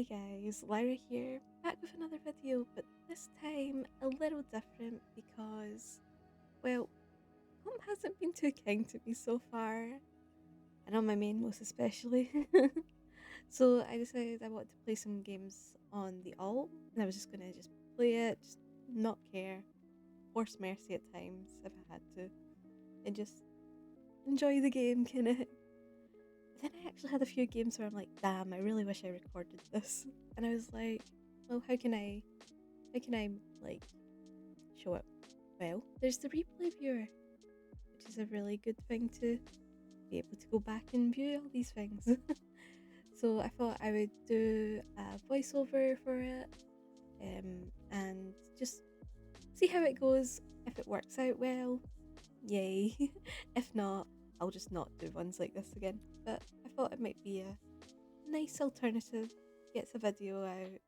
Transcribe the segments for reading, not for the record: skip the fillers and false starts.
Hey guys, Lyra here, back with another video, but this time a little different because, well, home hasn't been too kind to me so far, and on my main most especially. So I decided I wanted to play some games on the alt, and I was just gonna play it, just not care, force mercy at times if I had to, and just enjoy the game, kinda. Then I actually had a few games where I'm like, damn, I really wish I recorded this. And I was like, well, how can I like show it? Well, there's the replay viewer, which is a really good thing to be able to go back and view all these things. So I thought I would do a voiceover for it, and just see how it goes. If it works out well, yay. If not, I'll just not do ones like this again. But I thought it might be a nice alternative. Gets a video out,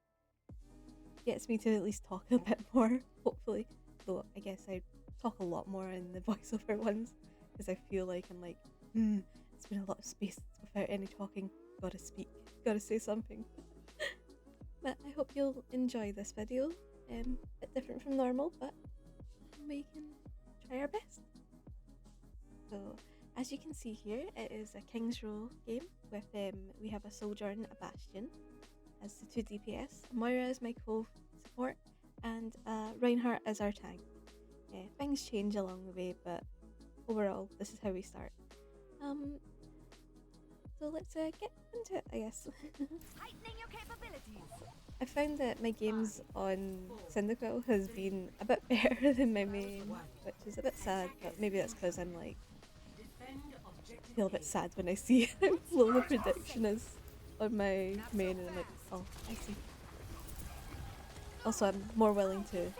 gets me to at least talk a bit more, hopefully. Though I guess I talk a lot more in the voiceover ones because I feel like I'm like, it's been a lot of space without any talking. Gotta speak, gotta say something. But I hope you'll enjoy this video. A bit different from normal, but we can try our best. So, as you can see here, it is a King's Row game with we have a soldier and a bastion as the 2 DPS, Moira is my co-support, and Reinhardt as our tank. Things change along the way, but overall, this is how we start. So let's get into it, I guess. Heightening your capabilities. I found that my games on Cyndaquil has been a bit better than my main, which is a bit sad, but maybe that's because I'm like, I feel a bit sad when I see how low the prediction is on my main, and I'm like, oh, I see. Also, I'm more willing to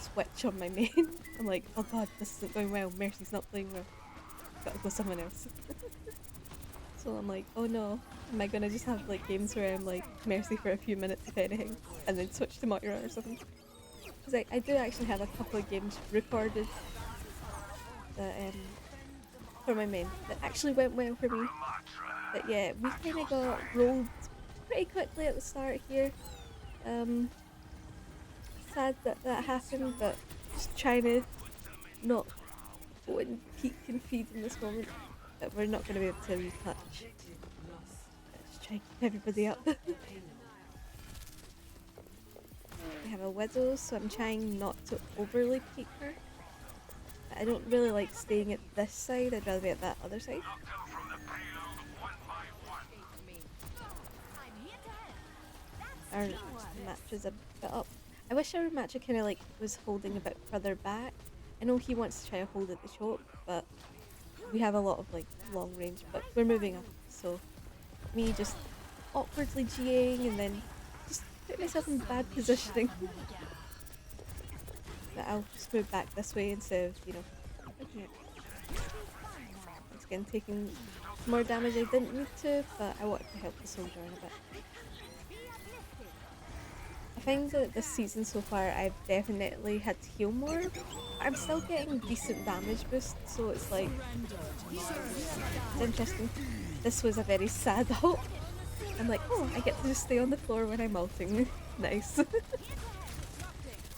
switch on my main. I'm like, oh god, this isn't going well, Mercy's not playing well, gotta go someone else. So I'm like, oh no, am I gonna just have like games where I'm like Mercy for a few minutes if anything, and then switch to Moira or something? Because I do actually have a couple of games recorded that for my main that actually went well for me. But yeah, we kind of got rolled pretty quickly at the start here. Sad that that happened, but just trying to not go and peek and feed in this moment. But we're not going to be able to retouch. Let's try and keep everybody up. We have a Widow, so I'm trying not to overly peek her. I don't really like staying at this side, I'd rather be at that other side. Our match is a bit up. I wish our match kind of like was holding a bit further back. I know he wants to try to hold at the choke, but we have a lot of like long range, but we're moving up, so me just awkwardly GAing and then just put myself in bad positioning. But I'll just move back this way instead of, you know, once again taking more damage I didn't need to, but I wanted to help the soldier in a bit. I find that this season so far I've definitely had to heal more. I'm still getting decent damage boost, so it's like, it's interesting. This was a very sad ult. I'm like, oh, I get to just stay on the floor when I'm ulting. Nice.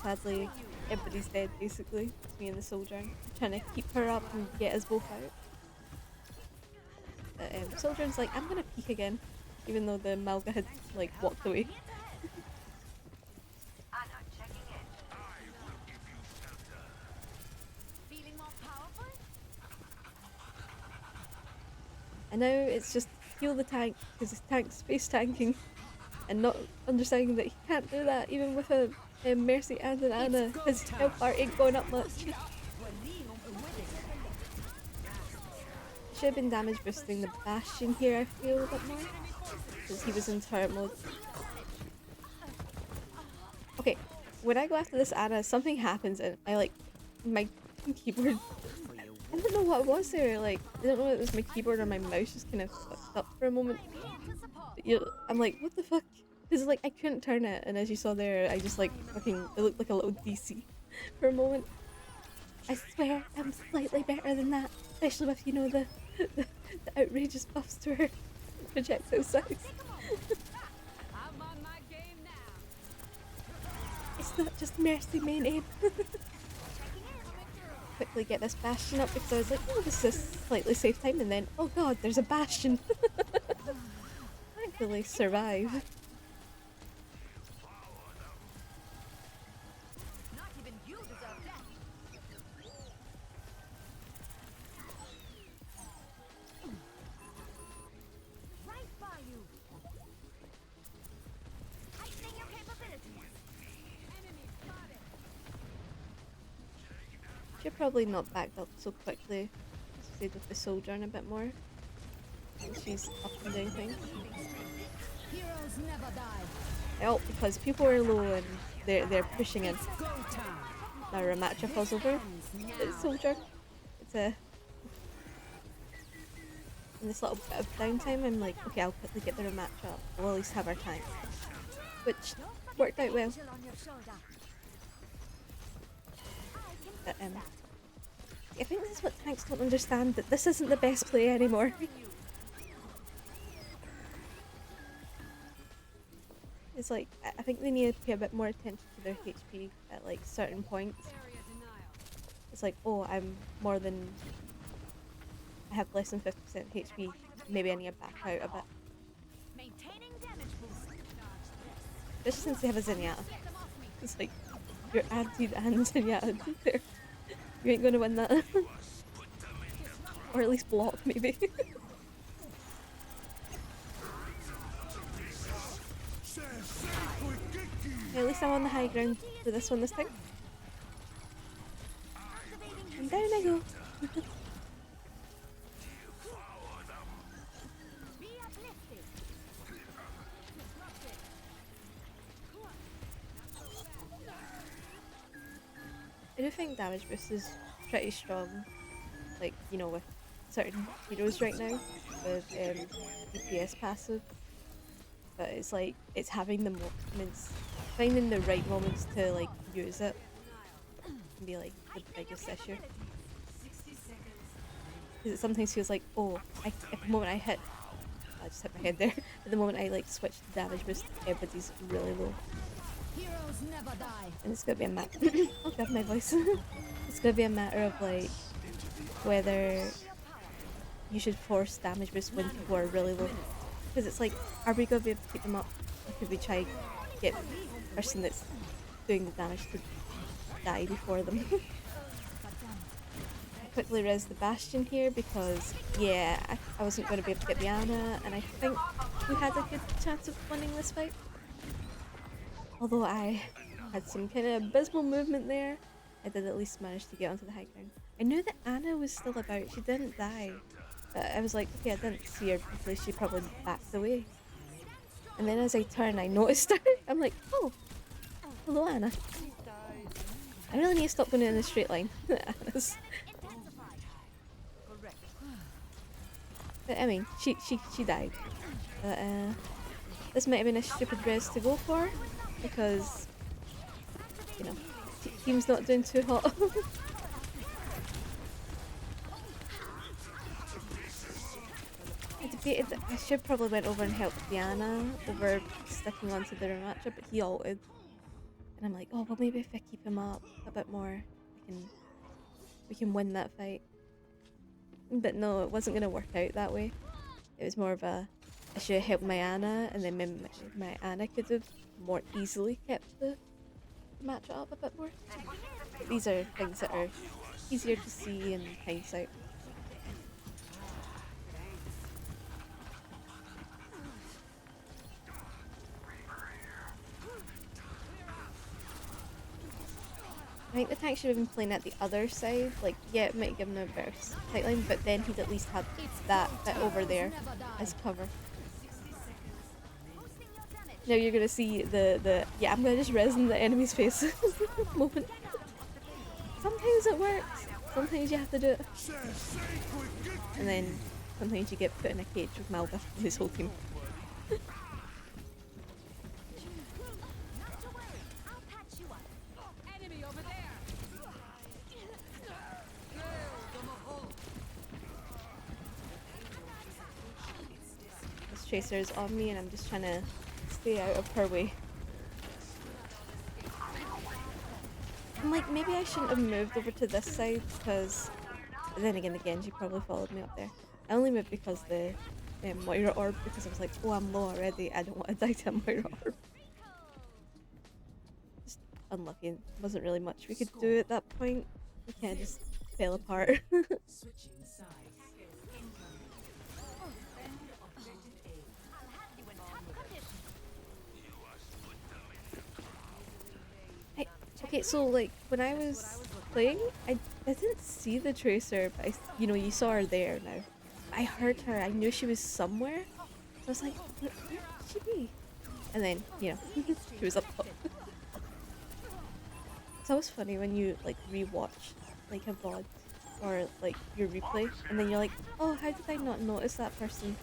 Sadly, everybody's dead basically. It's me and the soldier. I'm trying to keep her up and get us both out. But soldier's like, I'm gonna peek again, even though the Malga had like walked away. And now it's just heal the tank because his tank's face tanking and not understanding that he can't do that even with a Mercy and an Ana. His health bar ain't going up much. Should have been damage boosting the Bastion here, I feel a bit more, because he was in turret mode. Okay, when I go after this Ana, something happens and I like, my keyboard, I don't know what it was there, like, I don't know if it was my keyboard or my mouse just kind of fucked up for a moment. But I'm like, what the fuck? Because like, I couldn't turn it, and as you saw there, I just like fucking, it looked like a little DC for a moment. I swear, I'm slightly better than that, especially with, you know, the outrageous buffs to her projectile size. not just mercy main aim. Quickly get this bastion up because I was like, oh, this is slightly safe time, and then, oh god, there's a bastion. Thankfully, survive. Not even you deserve death. Right by you. Heightening your capabilities. Enemy spotted. Should probably not back up so quickly. Stayed with the sojourn a bit more. She's up and doing things. Heroes never die. Oh, because people are low and they're pushing in. Go time. Now Ramacha falls over. It's Soldier. It's a... In this little bit of downtime, I'm like, okay, I'll quickly get the Ramacha up. We'll at least have our tank. Which worked out well. Chill on your shoulder. But, I think this is what tanks don't understand, that this isn't the best play anymore. It's like, I think they need to pay a bit more attention to their HP at like certain points. It's like, oh, I'm more than... I have less than 50% HP. Maybe I need to back out a bit. Maintaining damage boost. Especially since they have a Zenyatta. It's like, your attitude and Zenyatta there. You ain't gonna win that. Or at least block, maybe. Yeah, at least I'm on the high ground for this one this time. And down I go. Be uplifted. I do think damage boost is pretty strong. Like, you know, with certain heroes right now. With DPS passive. But it's like, it's having the moments, finding the right moments to like use it can be like the biggest issue. Because it sometimes feels like, oh, at the moment I hit, I just hit my head there, at the moment I like switch to damage boost, everybody's really low. Heroes never die. And it's gonna be a matter, oh god, my voice. It's gonna be a matter of like, whether you should force damage boost when people are really low. Because it's like, are we going to be able to keep them up? Or could we try get the person that's doing the damage to die before them? I quickly res the Bastion here because, yeah, I wasn't going to be able to get the Ana, and I think we had a good chance of winning this fight. Although I had some kind of abysmal movement there, I did at least manage to get onto the high ground. I knew that Ana was still about, she didn't die. I was like, okay, I didn't see her because she probably backed away. And then as I turned, I noticed her. I'm like, oh, hello, Ana. I really need to stop going in a straight line. Ana's. But I mean, she died. But this might have been a stupid res to go for because, you know, team's not doing too hot. I should probably went over and helped Diana over sticking onto the Ramacha, but he ulted. And I'm like, oh, well maybe if I keep him up a bit more, we can win that fight. But no, it wasn't going to work out that way. It was more of a, I should have helped my Ana, and then my Ana could have more easily kept the match up a bit more. But these are things that are easier to see in hindsight. I think the tank should have been playing at the other side. Like, yeah, it might give him a better sight line, but then he'd at least have that bit over there as cover. Now you're gonna see the yeah, I'm gonna just res in the enemy's face moment. Sometimes it works. Sometimes you have to do it. And then sometimes you get put in a cage with Malga and his whole team. Tracer's on me and I'm just trying to stay out of her way. I'm like, maybe I shouldn't have moved over to this side because then again, the Genji probably followed me up there. I only moved because the Moira orb, because I was like, oh, I'm low already. I don't want to die to a Moira orb. Just unlucky. Wasn't really much we could do at that point. We kind of just fell apart. Switching sides. I'll have you in top condition. I, okay, so like when I was playing, I didn't see the Tracer, but you saw her there now. I heard her. I knew she was somewhere. So I was like, where could she be? And then, she was up top. It's always funny when you like rewatch like a VOD or like your replay, and then you're like, oh, how did I not notice that person?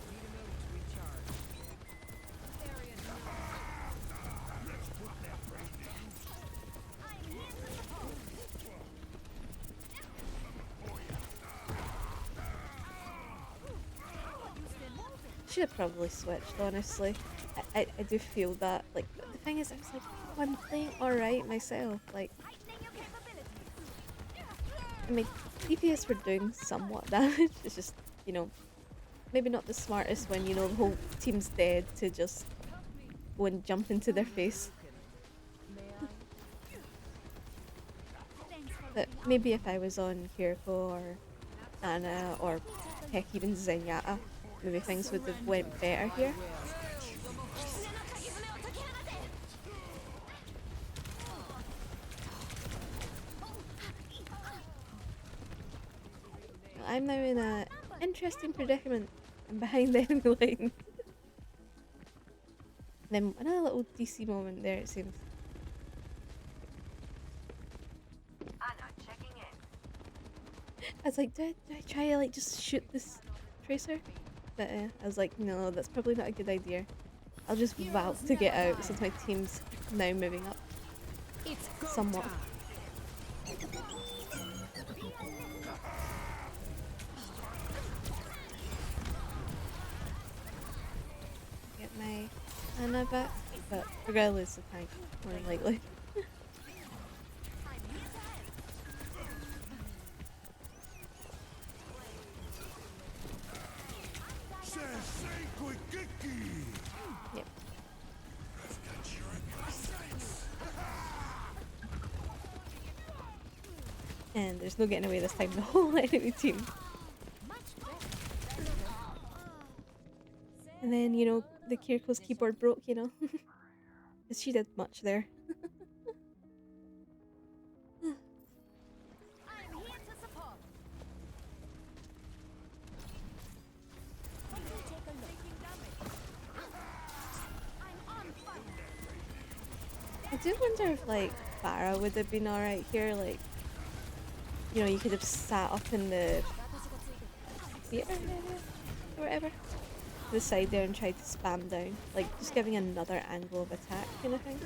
Should have probably switched, honestly. I do feel that. Like, the thing is, I was like, oh, I'm playing alright myself. Like, Heightening your capabilities. I mean, DPS were doing somewhat damage. It's just, maybe not the smartest when, the whole team's dead to just go and jump into their face. Thanks for But maybe if I was on Kiriko or Ana or heck, even Zenyatta, maybe things would have went better here. I'm now in a interesting predicament. I'm behind the enemy line. Then another little DC moment there, it seems. I was like, do I try to like just shoot this Tracer? But I was like, no, that's probably not a good idea. I'll just vow to get out since my team's now moving up It's go somewhat. time. Get my Ana back, but we're gonna lose the tank more than likely. Yep. And there's no getting away this time, the whole enemy team. And then, the Kiriko's keyboard broke, Because she did much there. I'm here to support. Take a look. Taking damage. I'm on fire. I do wonder if, like, Farah would have been alright here, like, you could have sat up in the theater area or whatever. The side there and tried to spam down. Like, just giving another angle of attack kind of thing.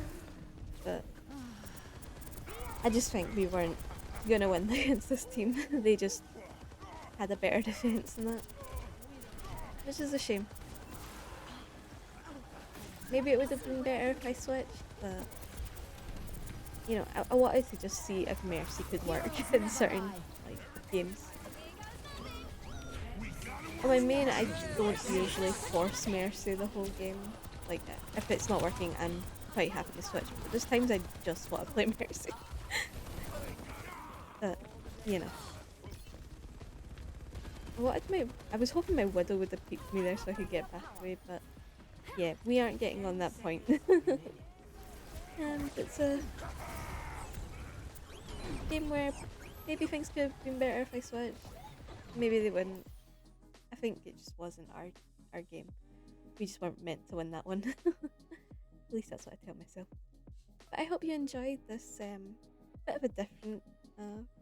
But I just think we weren't gonna win against this team. They just had a better defense than that. Which is a shame. Maybe it would have been better if I switched, but I wanted to just see if Mercy could work in certain like games. On my main, I don't usually force Mercy the whole game. Like, if it's not working, I'm quite happy to switch. But there's times I just want to play Mercy. But, I was hoping my Widow would have picked me there so I could get back away, but yeah, we aren't getting on that point. And it's a game where maybe things could have been better if I switched. Maybe they wouldn't. I think it just wasn't our game. We just weren't meant to win that one. At least that's what I tell myself. But I hope you enjoyed this bit of a different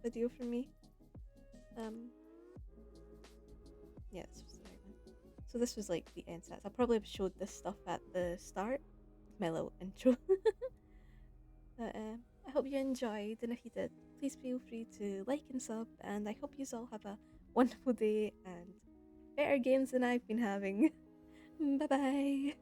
video from me. Yeah, this was the right one. So this was like the end stats. I probably have showed this stuff at the start. My little intro. But I hope you enjoyed, and if you did, please feel free to like and sub, and I hope you all have a wonderful day and better games than I've been having. Bye bye!